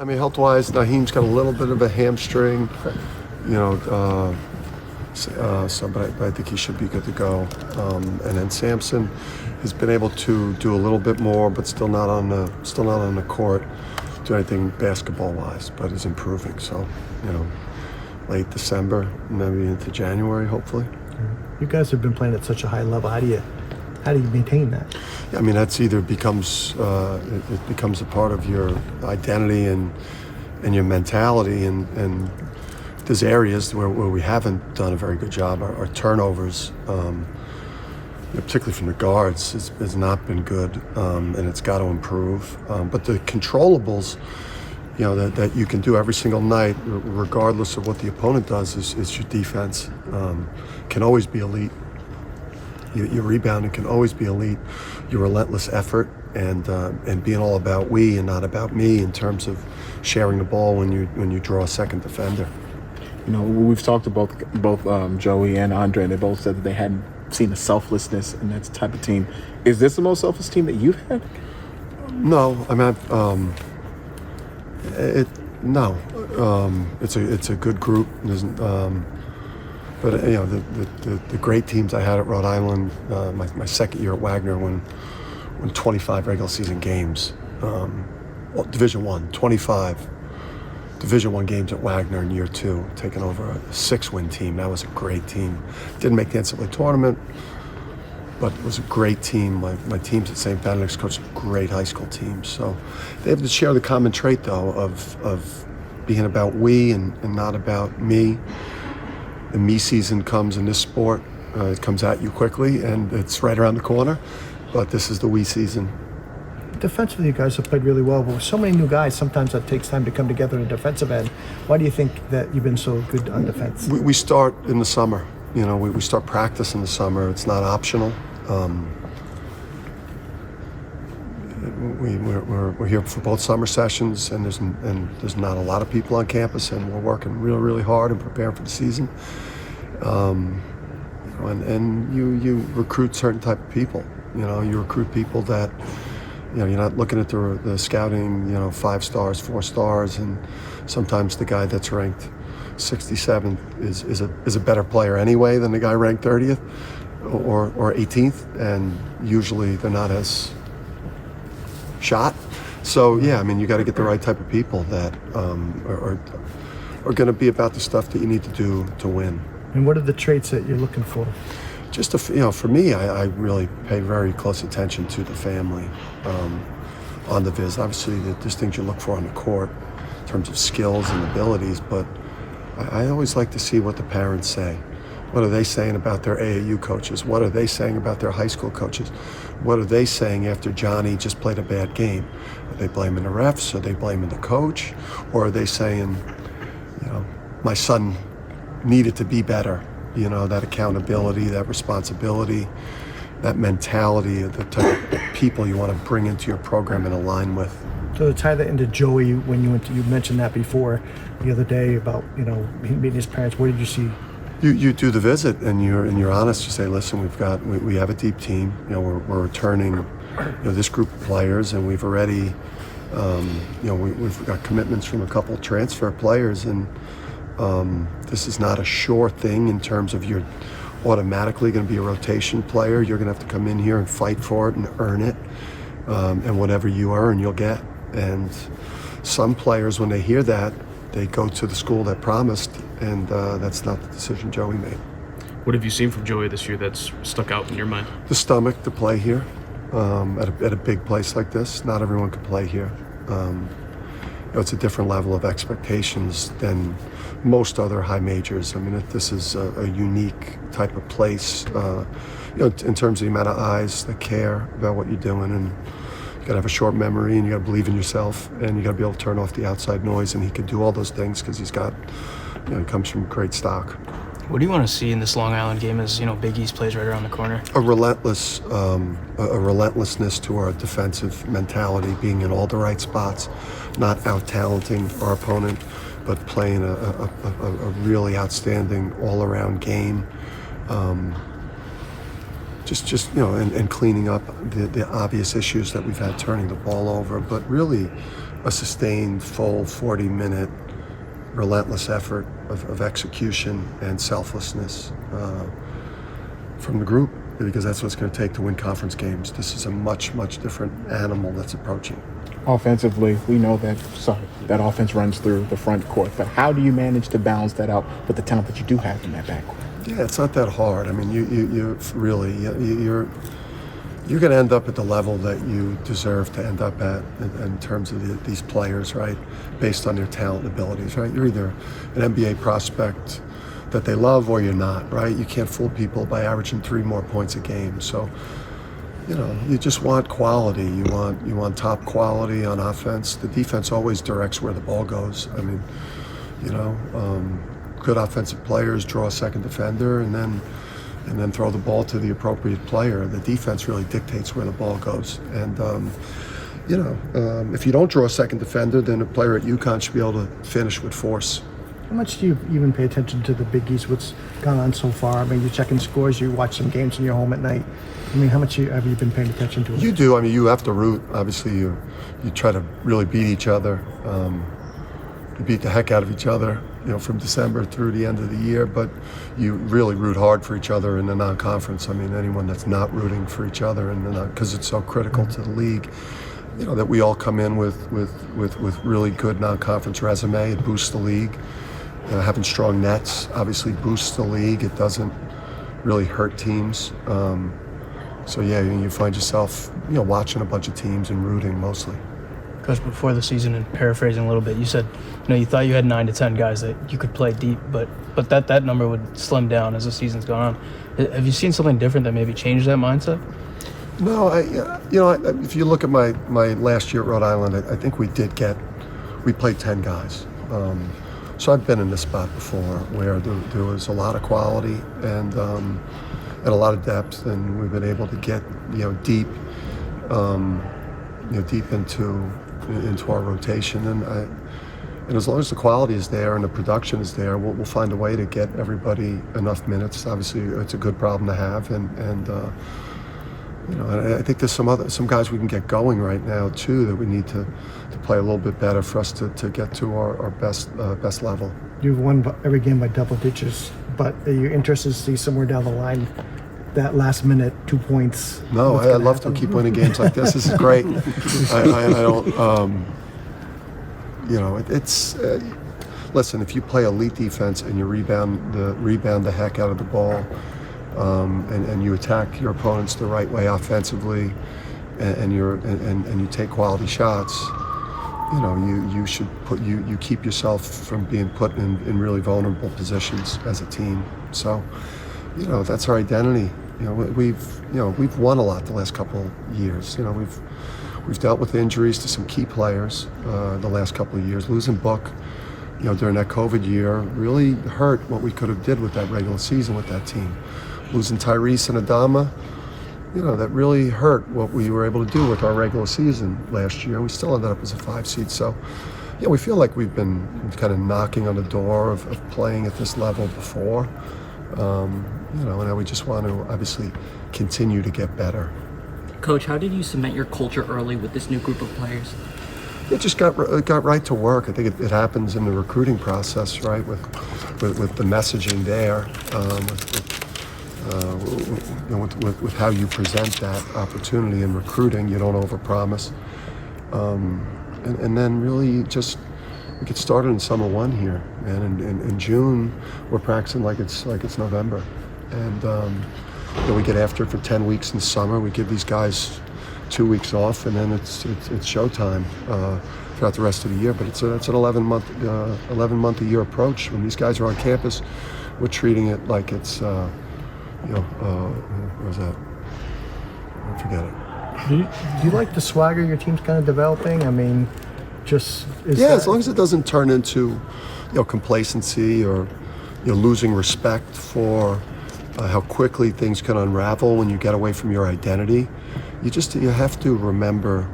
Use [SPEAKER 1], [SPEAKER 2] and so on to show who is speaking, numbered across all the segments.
[SPEAKER 1] I mean, health-wise, Naheem's got a little bit of a hamstring, but I think he should be good to go. And then Samson has been able to do a little bit more, but still not on the court, do anything basketball-wise, but is improving. So, late December, maybe into January, hopefully.
[SPEAKER 2] You guys have been playing at such a high level. How do you maintain that?
[SPEAKER 1] Yeah, I mean, that's either becomes it becomes a part of your identity and your mentality, and there's areas where we haven't done a very good job. Our turnovers, particularly from the guards, has not been good, and it's got to improve. But the controllables, that you can do every single night, regardless of what the opponent does, is your defense can always be elite. Your rebounding can always be elite. Your relentless effort and being all about we and not about me in terms of sharing the ball when you draw a second defender.
[SPEAKER 3] We've talked to both Joey and Andre, and they both said that they hadn't seen the selflessness in that type of team. Is this the most selfless team that you've had?
[SPEAKER 1] No, I mean, it's a good group. But the great teams I had at Rhode Island, my second year at Wagner, when 25 regular season games, Division I, 25 Division I games at Wagner in year 2, taking over a 6-win team. That was a great team. Didn't make the NCAA tournament, but it was a great team. My teams at St. Benedict's coached great high school teams. So they have to share the common trait, though, of being about we and not about me. The me season comes in this sport. It comes at you quickly, and it's right around the corner. But this is the we season.
[SPEAKER 2] Defensively, you guys have played really well, but with so many new guys, sometimes that takes time to come together in the defensive end. Why do you think that you've been so good on defense?
[SPEAKER 1] We start in the summer. We start practice in the summer. It's not optional. We're here for both summer sessions, and there's not a lot of people on campus, and we're working really, really hard and preparing for the season. And you recruit certain type of people. You recruit people that you're not looking at the scouting. 5 stars, 4 stars, and sometimes the guy that's ranked 67th is a better player anyway than the guy ranked 30th or 18th, and usually they're not as shot. So yeah, I mean, you got to get the right type of people that are going to be about the stuff that you need to do to win.
[SPEAKER 2] And what are the traits that you're looking for?
[SPEAKER 1] Just for me, I really pay very close attention to the family on the visit. Obviously, there's things you look for on the court in terms of skills and abilities, but I always like to see what the parents say. What are they saying about their AAU coaches? What are they saying about their high school coaches? What are they saying after Johnny just played a bad game? Are they blaming the refs? Are they blaming the coach? Or are they saying, my son needed to be better? That accountability, that responsibility, that mentality of the type of people you want to bring into your program and align with.
[SPEAKER 2] So to tie that into Joey, when you mentioned that before the other day about meeting his parents, what did you see?
[SPEAKER 1] You do the visit and you're honest. You say, listen, we have a deep team. We're returning this group of players, and we've already we've got commitments from a couple transfer players, and this is not a sure thing in terms of you're automatically going to be a rotation player. You're going to have to come in here and fight for it and earn it, and whatever you earn, you'll get. And some players, when they hear that, they go to the school that promised, and that's not the decision Joey made.
[SPEAKER 4] What have you seen from Joey this year that's stuck out in your mind?
[SPEAKER 1] The stomach to play here at a big place like this. Not everyone can play here. It's a different level of expectations than most other high majors. I mean, this is a unique type of place, in terms of the amount of eyes that care about what you're doing, and you gotta have a short memory, and you gotta believe in yourself, and you gotta be able to turn off the outside noise, and he can do all those things because he comes from great stock.
[SPEAKER 4] What do you want to see in this Long Island game as, Big East plays right around the corner?
[SPEAKER 1] A relentlessness to our defensive mentality, being in all the right spots, not out-talenting our opponent, but playing a really outstanding all-around game. And cleaning up the obvious issues that we've had turning the ball over, but really a sustained full 40-minute relentless effort of execution and selflessness from the group, because that's what it's going to take to win conference games. This is a much, much different animal that's approaching.
[SPEAKER 3] Offensively, we know that that offense runs through the front court, but how do you manage to balance that out with the talent that you do have in that backcourt?
[SPEAKER 1] Yeah, it's not that hard. I mean, you're going to end up at the level that you deserve to end up at in terms of these players, right? Based on their talent and abilities, right? You're either an NBA prospect that they love or you're not, right? You can't fool people by averaging 3 more points a game. So, you just want quality. You want top quality on offense. The defense always directs where the ball goes. I mean, good offensive players draw a second defender and then throw the ball to the appropriate player. The defense really dictates where the ball goes. And, if you don't draw a second defender, then a player at UConn should be able to finish with force.
[SPEAKER 2] How much do you even pay attention to the Big East, what's gone on so far? I mean, you're checking scores, you watch some games in your home at night. I mean, how much have you been paying attention to it?
[SPEAKER 1] You do. I mean, you have to root. Obviously, you try to really beat each other. You beat the heck out of each other, from December through the end of the year, but you really root hard for each other in the non-conference. I mean, anyone that's not rooting for each other, because it's so critical to the league, that we all come in with really good non-conference resume. It boosts the league. Having strong nets obviously boosts the league. It doesn't really hurt teams. So yeah, you find yourself, watching a bunch of teams and rooting mostly.
[SPEAKER 4] Coach, before the season, and paraphrasing a little bit, you said, you thought you had 9 to 10 guys that you could play deep, but that number would slim down as the season's gone on. Have you seen something different that maybe changed that mindset?
[SPEAKER 1] No, if you look at my last year at Rhode Island, I think we played 10 guys. So I've been in this spot before where there was a lot of quality and a lot of depth, and we've been able to get deep, deep into our rotation. And as long as the quality is there and the production is there, we'll find a way to get everybody enough minutes. Obviously, it's a good problem to have, and I think there's some guys we can get going right now too that we need to play a little bit better for us to get to our best level.
[SPEAKER 2] You've won every game by double digits, but are you interested to see somewhere down the line that last minute 2 points?
[SPEAKER 1] No, I'd love to keep winning games like this. This is great. I don't. It's. Listen, if you play elite defense and you rebound the heck out of the ball, and you attack your opponents the right way offensively, and you take quality shots, you should you keep yourself from being put in really vulnerable positions as a team. So, that's our identity. We've won a lot the last couple years. We've dealt with injuries to some key players the last couple of years. Losing Book, during that COVID year really hurt what we could have did with that regular season with that team. Losing Tyrese and Adama, that really hurt what we were able to do with our regular season last year. We still ended up as a 5 seed. So, we feel like we've been kind of knocking on the door of playing at this level before. And now we just want to obviously continue to get better.
[SPEAKER 5] Coach, how did you cement your culture early with this new group of players?
[SPEAKER 1] It just got right to work. I think it happens in the recruiting process, right? With the messaging there, with how you present that opportunity in recruiting. You don't overpromise, and then really just we get started in summer one here, and in June we're practicing like it's November, and we get after it for 10 weeks in the summer. We give these guys 2 weeks off, and then it's showtime throughout the rest of the year. But it's an 11 month a year approach. When these guys are on campus, we're treating it like it's where's that? I forget it.
[SPEAKER 2] Do you like the swagger your team's kind of developing? I mean,
[SPEAKER 1] as long as it doesn't turn into complacency or losing respect for how quickly things can unravel when you get away from your identity. You have to remember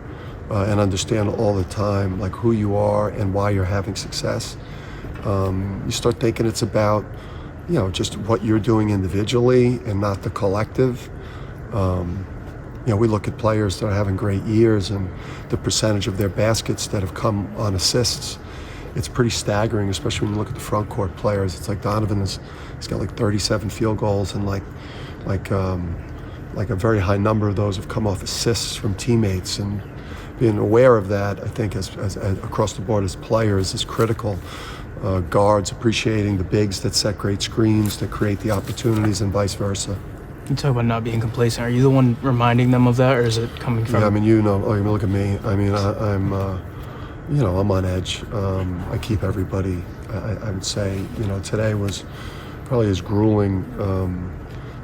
[SPEAKER 1] and understand all the time like who you are and why you're having success. You start thinking it's about just what you're doing individually and not the collective. we look at players that are having great years and the percentage of their baskets that have come on assists. It's pretty staggering, especially when you look at the front court players. It's like Donovan he's got like 37 field goals, and like a very high number of those have come off assists from teammates. And being aware of that, I think, as across the board as players, is critical. Guards appreciating the bigs that set great screens, that create the opportunities, and vice versa.
[SPEAKER 4] You talk about not being complacent. Are you the one reminding them of that, or is it coming from?
[SPEAKER 1] Yeah, I mean, look at me. I mean, I'm on edge. I keep everybody. I would say, today was probably as grueling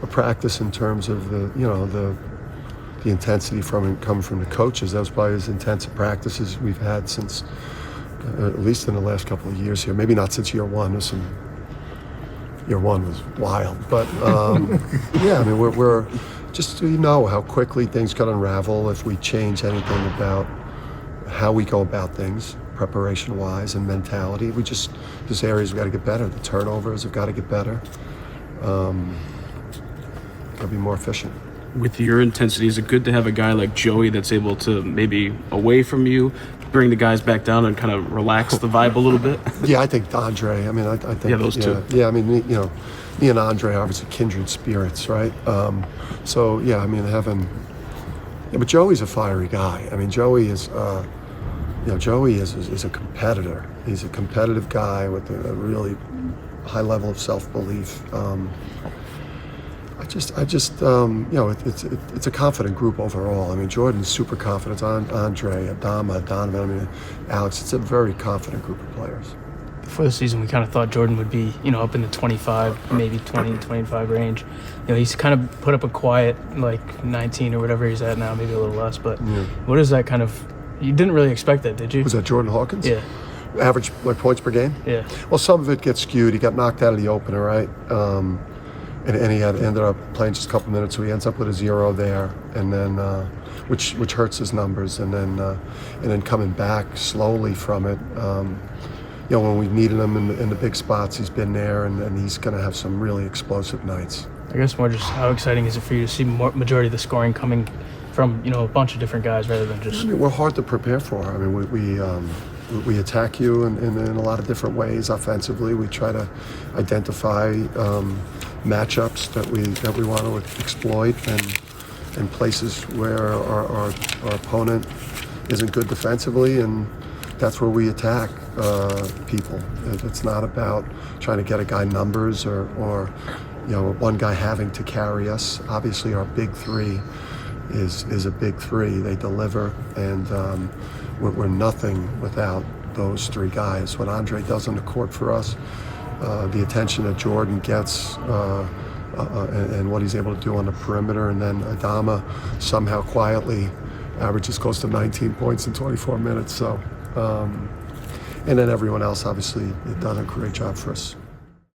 [SPEAKER 1] a practice in terms of the intensity coming from the coaches. That was probably as intense a practice as we've had since, at least in the last couple of years here. Maybe not since year one. Year one was wild, but yeah, I mean, we're just, how quickly things could unravel if we change anything about how we go about things, preparation-wise and mentality. There's areas we got to get better. The turnovers have got to get better. Got to be more efficient.
[SPEAKER 6] With your intensity, is it good to have a guy like Joey that's able to maybe away from you, bring the guys back down and kind of relax the vibe a little bit?
[SPEAKER 1] Yeah, I think Andre. I mean, I think
[SPEAKER 6] those two.
[SPEAKER 1] Yeah, I mean, me and Andre are obviously kindred spirits, right? So yeah, I mean, but Joey's a fiery guy. I mean, Joey is a competitor. He's a competitive guy with a really high level of self-belief. It's a confident group overall. I mean, Jordan's super confident. Andre, Adama, Donovan, I mean, Alex. It's a very confident group of players.
[SPEAKER 4] Before the season, we kind of thought Jordan would be, up in the 25, maybe 20, 25 range. He's kind of put up a quiet, 19 or whatever he's at now, maybe a little less. But what is that kind of? You didn't really expect that, did you?
[SPEAKER 1] Was that Jordan Hawkins?
[SPEAKER 4] Yeah.
[SPEAKER 1] Average points per game?
[SPEAKER 4] Yeah.
[SPEAKER 1] Well, some of it gets skewed. He got knocked out of the opener, right? And he ended up playing just a couple minutes, so he ends up with a 0 there, and then which hurts his numbers, and then coming back slowly from it. When we needed him in the big spots, he's been there, and he's going to have some really explosive nights.
[SPEAKER 4] I guess more just how exciting is it for you to see majority of the scoring coming from a bunch of different guys rather than just.
[SPEAKER 1] I mean, we're hard to prepare for. I mean, we attack you in a lot of different ways offensively. We try to identify matchups that we want to exploit and places where our opponent isn't good defensively, and that's where we attack people. It's not about trying to get a guy numbers or one guy having to carry us. Obviously, our big three is a big three. They deliver, and we're nothing without those three guys. What Andre does on the court for us, the attention that Jordan gets, and what he's able to do on the perimeter, and then Adama somehow quietly averages close to 19 points in 24 minutes. So, and then everyone else obviously done a great job for us.